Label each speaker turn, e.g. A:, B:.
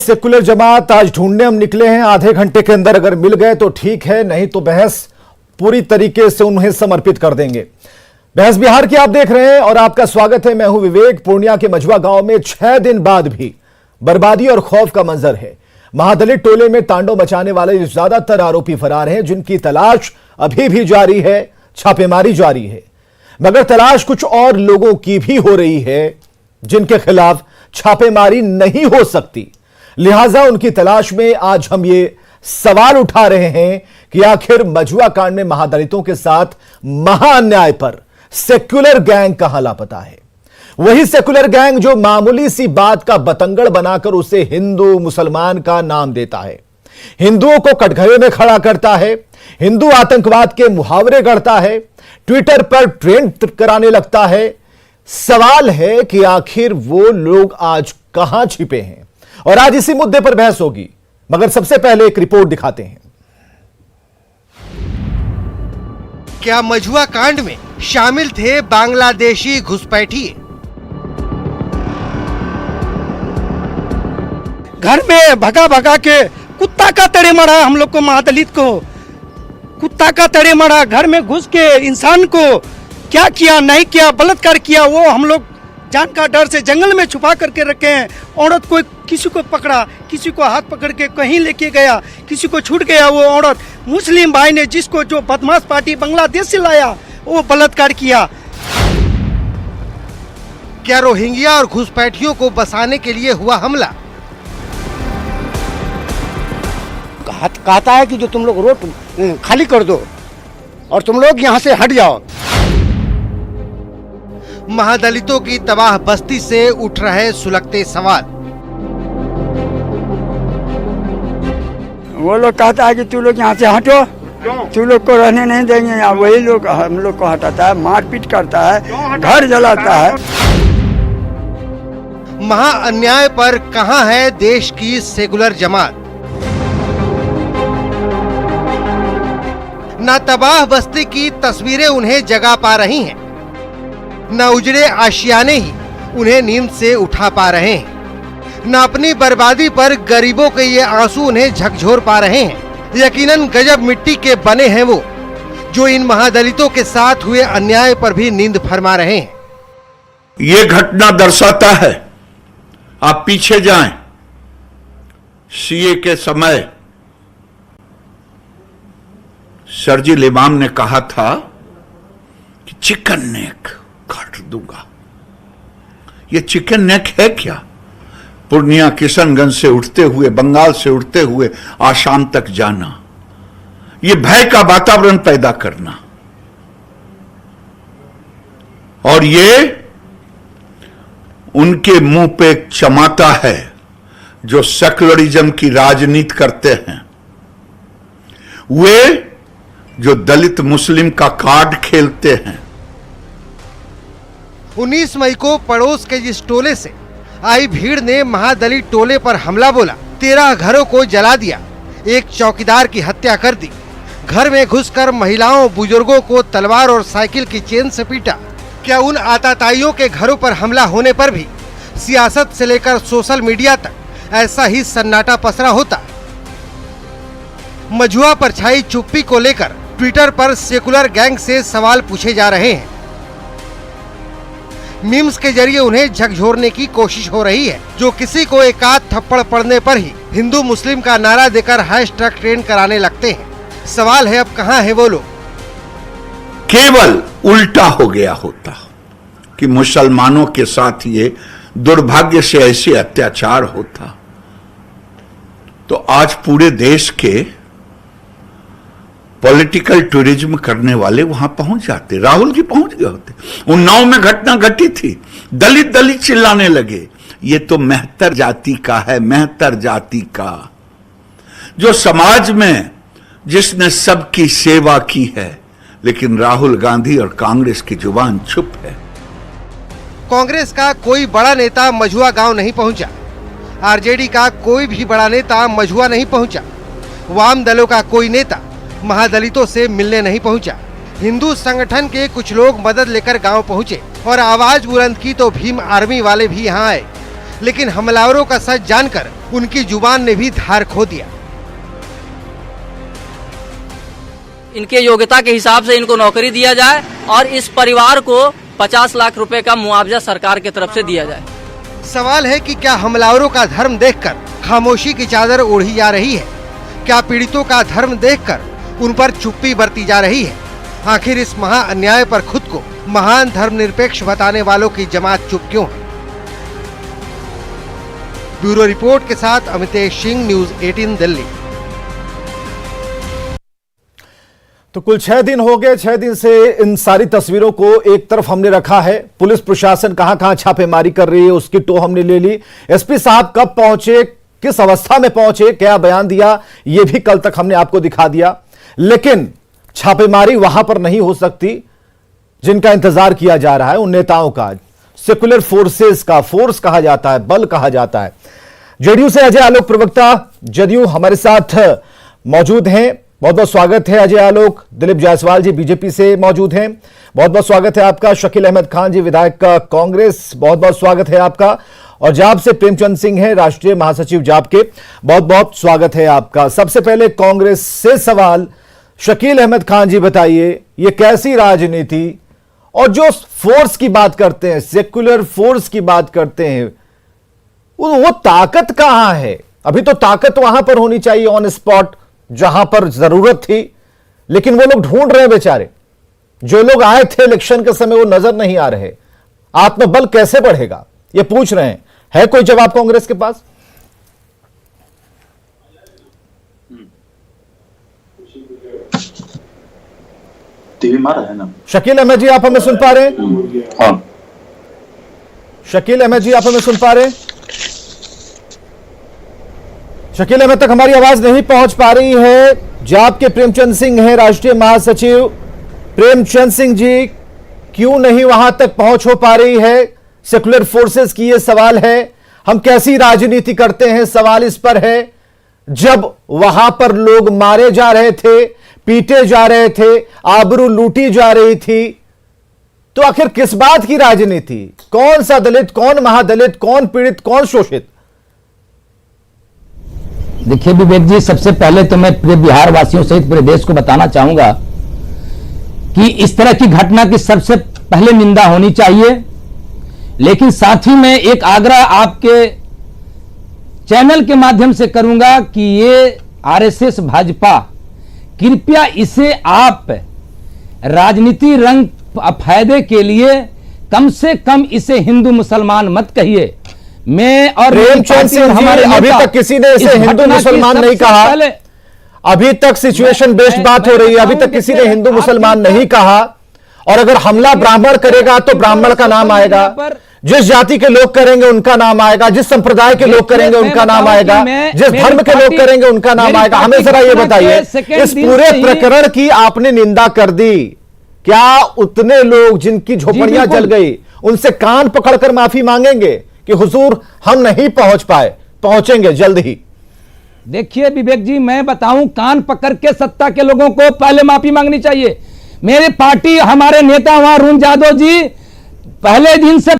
A: Secular जमात आज ढूंढने हम निकले हैं। आधे घंटे के अंदर अगर मिल गए तो ठीक है, नहीं तो बहस पूरी तरीके से उन्हें समर्पित कर देंगे। बहस बिहार की आप देख रहे हैं और आपका स्वागत है। मैं हूं विवेक। पूर्णिया के मझुआ गांव में 6 दिन बाद भी बर्बादी और खौफ का मंजर है। महादलित टोले में तांडव मचाने वाले ज्यादातर आरोपी फरार हैं, जिनकी तलाश अभी भी जारी है, छापेमारी जारी है। मगर तलाश कुछ और लोगों की भी हो रही है जिनके खिलाफ छापेमारी नहीं हो सकती। लिहाजा उनकी तलाश में आज हम ये सवाल उठा रहे हैं कि आखिर मझुआ कांड में महादलितों के साथ महाअन्याय पर सेक्युलर गैंग कहां लापता है। वही सेक्युलर गैंग जो मामूली सी बात का बतंगड़ बनाकर उसे हिंदू मुसलमान का नाम देता है, हिंदुओं को कटघरे में खड़ा करता है, हिंदू आतंकवाद के मुहावरे गढ़ता है, ट्विटर पर ट्रेंड कराने लगता है। सवाल है कि आखिर वो लोग आज कहां छिपे हैं, और आज इसी मुद्दे पर बहस होगी। मगर सबसे पहले एक रिपोर्ट दिखाते हैं।
B: क्या मझुआ कांड में शामिल थे बांग्लादेशी घुसपैठिए?
C: घर में भगा भगा के कुत्ता का तड़े मारा हम लोग को, महादलित को कुत्ता का तड़े मारा। घर में घुस के इंसान को क्या किया नहीं किया, बलात्कार किया, वो हम लोग जान का डर से जंगल में छुपा करके रखे हैं। औरत को किसी को पकड़ा, किसी को हाथ पकड़ के कहीं लेके गया, किसी को छूट गया। वो औरत मुस्लिम भाई ने जिसको जो बदमाश पार्टी बांग्लादेश से लाया वो बलात्कार किया।
B: क्या रोहिंग्या और घुसपैठियों को बसाने के लिए हुआ हमला?
C: कहता है कि जो तुम लोग रोड खाली कर दो और तुम लोग यहाँ से हट जाओ।
B: महादलितों की तबाह बस्ती से उठ रहे सुलगते सवाल।
D: वो लोग कहता है कि तू लोग यहाँ से हटो, तू लोग को रहने नहीं देंगे यहाँ। वही लोग हम लोग को हटाता है, मारपीट करता है, घर जलाता है।
B: महाअन्याय पर कहां है देश की सेकुलर जमात? न तबाह बस्ती की तस्वीरें उन्हें जगा पा रही हैं, न उजड़े आशियाने ही उन्हें नींद से उठा पा रहे हैं, न अपनी बर्बादी पर गरीबों के ये आंसू उन्हें झकझोर पा रहे हैं। यकीनन गजब मिट्टी के बने हैं वो, जो इन महादलितों के साथ हुए अन्याय पर भी नींद फरमा रहे हैं।
E: ये घटना दर्शाता है, आप पीछे जाएं, सीए के समय शर्जील इमाम ने कहा था कि चिकन नेक काट दूंगा। ये चिकन नेक है क्या? पूर्णिया किशनगंज से उठते हुए, बंगाल से उठते हुए आसाम तक जाना, ये भय का वातावरण पैदा करना, और ये उनके मुंह पे चमाता है जो सेकुलरिज्म की राजनीति करते हैं। वे जो दलित मुस्लिम का कार्ड खेलते हैं।
B: 19 मई को पड़ोस के जिस टोले से आई भीड़ ने महादलित टोले पर हमला बोला, 13 घरों को जला दिया, एक चौकीदार की हत्या कर दी, घर में घुसकर महिलाओं बुजुर्गों को तलवार और साइकिल की चेन से पीटा। क्या उन आताताइयों के घरों पर हमला होने पर भी सियासत से लेकर सोशल मीडिया तक ऐसा ही सन्नाटा पसरा होता? मझुआ पर छाई चुप्पी को लेकर ट्विटर पर सेकुलर गैंग से सवाल पूछे जा रहे हैं। मीम्स के जरिए उन्हें झकझोरने की कोशिश हो रही है, जो किसी को एक आध थप्पड़ पड़ने पर ही हिंदू मुस्लिम का नारा देकर हैशटैग ट्रेंड कराने लगते हैं। सवाल है अब कहां है वो लोग?
E: केवल उल्टा हो गया होता कि मुसलमानों के साथ ये दुर्भाग्य से ऐसे अत्याचार होता तो आज पूरे देश के पॉलिटिकल टूरिज्म करने वाले वहां पहुंच जाते। राहुल जी पहुंच गए होते। उन्नाव में घटना घटी थी, दलित दलित चिल्लाने लगे, ये तो मेहतर जाति का है, मेहतर जाति का, जो समाज में जिसने सबकी सेवा की है। लेकिन राहुल गांधी और कांग्रेस की जुबान चुप है।
B: कांग्रेस का कोई बड़ा नेता मझुआ गांव नहीं पहुंचा, आरजेडी का कोई भी बड़ा नेता मझुआ नहीं पहुंचा, वाम दलों का कोई नेता महादलितों से मिलने नहीं पहुंचा। हिंदू संगठन के कुछ लोग मदद लेकर गांव पहुंचे और आवाज बुलंद की तो भीम आर्मी वाले भी यहां आए, लेकिन हमलावरों का सच जानकर उनकी जुबान ने भी धार खो दिया।
F: इनके योग्यता के हिसाब से इनको नौकरी दिया जाए और इस परिवार को 50 लाख रुपए का मुआवजा सरकार की तरफ से दिया जाए।
B: सवाल है कि क्या हमलावरों का धर्म देखकर खामोशी की चादर ओढ़ी जा रही है? क्या पीड़ितों का धर्म देखकर उन पर चुप्पी बरती जा रही है? आखिर इस महा अन्याय पर खुद को महान धर्मनिरपेक्ष बताने वालों की जमात चुप क्यों है? ब्यूरो रिपोर्ट के साथ अमितेश सिंह, न्यूज़ 18 दिल्ली।
A: तो कुल 6 दिन हो गए। 6 दिन से इन सारी तस्वीरों को एक तरफ हमने रखा है। पुलिस प्रशासन कहां कहां छापेमारी कर रही है उसकी तो हमने ले ली। एसपी साहब कब पहुंचे, किस अवस्था में पहुंचे, क्या बयान दिया, यह भी कल तक हमने आपको दिखा दिया। लेकिन छापेमारी वहां पर नहीं हो सकती जिनका इंतजार किया जा रहा है, उन नेताओं का, सेकुलर फोर्सेस का, फोर्स कहा जाता है, बल कहा जाता है। जेडीयू से अजय आलोक, प्रवक्ता जदयू, हमारे साथ मौजूद हैं। बहुत बहुत स्वागत है अजय आलोक। दिलीप जायसवाल जी बीजेपी से मौजूद हैं, बहुत बहुत स्वागत है आपका। शकील अहमद खान जी विधायक कांग्रेस, बहुत बहुत स्वागत है आपका। और जाप से प्रेमचंद सिंह है राष्ट्रीय महासचिव जाप के, बहुत बहुत स्वागत है आपका। सबसे पहले कांग्रेस से सवाल, शकील अहमद खान जी बताइए, ये कैसी राजनीति, और जो फोर्स की बात करते हैं, सेक्युलर फोर्स की बात करते हैं, वो ताकत कहां है? अभी तो ताकत वहां पर होनी चाहिए ऑन स्पॉट जहां पर जरूरत थी, लेकिन वो लोग ढूंढ रहे हैं बेचारे। जो लोग आए थे इलेक्शन के समय वो नजर नहीं आ रहे। आत्मबल कैसे बढ़ेगा ये पूछ रहे हैं। है कोई जवाब कांग्रेस के पास?
G: टीवी मारा है ना।
A: शकील अहमद जी आप हमें सुन पा रहे हैं?
G: हाँ।
A: शकील अहमद जी आप हमें सुन पा रहे हैं? शकील अहमद तक हमारी आवाज नहीं पहुंच पा रही है। जाप के प्रेमचंद सिंह हैं राष्ट्रीय महासचिव। प्रेमचंद सिंह जी, क्यों नहीं वहां तक पहुंच हो पा रही है? सेकुलर फोर्सेस की यह सवाल है। हम कैसी राजनीति करते हैं, सवाल इस पर है। जब वहां पर लोग मारे जा रहे थे, पीटे जा रहे थे, आबरू लूटी जा रही थी, तो आखिर किस बात की राजनीति? कौन सा दलित, कौन महादलित, कौन पीड़ित, कौन शोषित?
H: देखिए विवेक जी, सबसे पहले तो मैं पूरे बिहार वासियों सहित पूरे देश को बताना चाहूंगा कि इस तरह की घटना की सबसे पहले निंदा होनी चाहिए। लेकिन साथ ही मैं एक आग्रह आपके चैनल के माध्यम से करूंगा कि ये आरएसएस भाजपा, कृपया इसे आप राजनीति रंग फायदे के लिए कम से कम इसे हिंदू मुसलमान मत कहिए। मैं और
A: प्रेमचंद सिंह जी, अभी तक किसी ने इसे हिंदू मुसलमान नहीं कहा। अभी तक सिचुएशन बेस्ड बात हो रही है, अभी तक किसी ने हिंदू मुसलमान नहीं कहा। और अगर हमला ब्राह्मण करेगा तो ब्राह्मण का नाम आएगा, जिस जाति के लोग करेंगे उनका नाम आएगा, जिस संप्रदाय के लोग करेंगे उनका नाम आएगा, जिस धर्म के लोग करेंगे उनका नाम आएगा। हमें जरा ये बताइए, इस पूरे प्रकरण की आपने निंदा कर दी, क्या उतने लोग जिनकी झोपड़ियां जल गई उनसे कान पकड़कर माफी मांगेंगे कि हुजूर हम नहीं पहुंच पाए, पहुंचेंगे जल्द ही?
H: देखिए विवेक जी, मैं बताऊं, कान पकड़ के सत्ता के लोगों को पहले माफी मांगनी चाहिए। मेरी पार्टी, हमारे नेता वहां अरुण यादव जी पहले दिन से